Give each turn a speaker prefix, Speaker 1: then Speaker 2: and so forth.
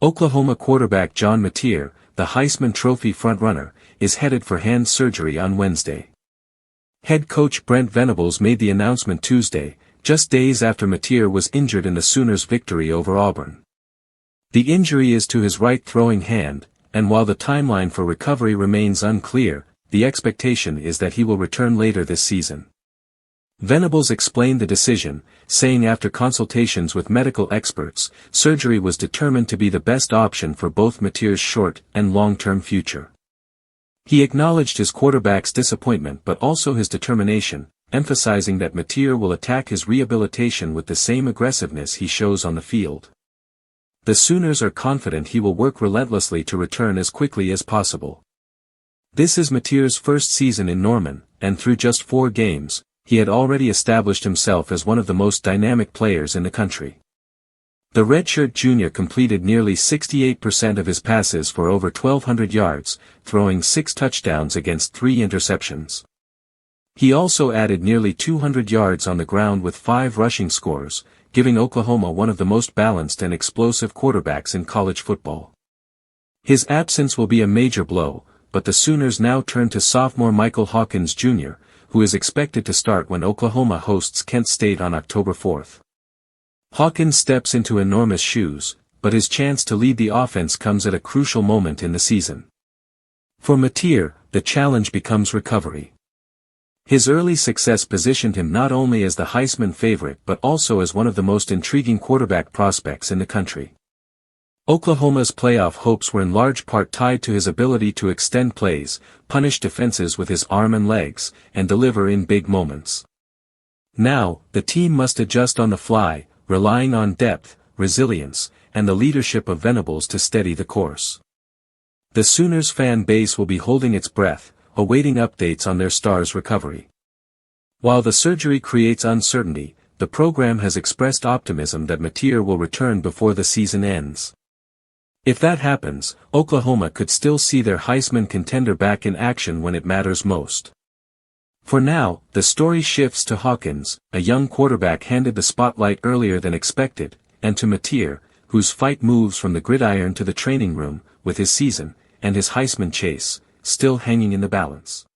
Speaker 1: Oklahoma quarterback John Mateer, the Heisman Trophy frontrunner, is headed for hand surgery on Wednesday. Head coach Brent Venables made the announcement Tuesday, just days after Mateer was injured in the Sooners' victory over Auburn. The injury is to his right throwing hand, and while the timeline for recovery remains unclear, the expectation is that he will return later this season. Venables explained the decision, saying after consultations with medical experts, surgery was determined to be the best option for both Mateer's short and long-term future. He acknowledged his quarterback's disappointment but also his determination, emphasizing that Mateer will attack his rehabilitation with the same aggressiveness he shows on the field. The Sooners are confident he will work relentlessly to return as quickly as possible. This is Mateer's first season in Norman, and through just 4 games, he had already established himself as one of the most dynamic players in the country. The redshirt junior completed nearly 68% of his passes for over 1,200 yards, throwing 6 touchdowns against 3 interceptions. He also added nearly 200 yards on the ground with 5 rushing scores, giving Oklahoma one of the most balanced and explosive quarterbacks in college football. His absence will be a major blow, but the Sooners now turn to sophomore Michael Hawkins Jr., who is expected to start when Oklahoma hosts Kent State on October 4. Hawkins steps into enormous shoes, but his chance to lead the offense comes at a crucial moment in the season. For Mateer, the challenge becomes recovery. His early success positioned him not only as the Heisman favorite but also as one of the most intriguing quarterback prospects in the country. Oklahoma's playoff hopes were in large part tied to his ability to extend plays, punish defenses with his arm and legs, and deliver in big moments. Now, the team must adjust on the fly, relying on depth, resilience, and the leadership of Venables to steady the course. The Sooners fan base will be holding its breath, awaiting updates on their star's recovery. While the surgery creates uncertainty, the program has expressed optimism that Mateer will return before the season ends. If that happens, Oklahoma could still see their Heisman contender back in action when it matters most. For now, the story shifts to Hawkins, a young quarterback handed the spotlight earlier than expected, and to Mateer, whose fight moves from the gridiron to the training room, with his season, and his Heisman chase, still hanging in the balance.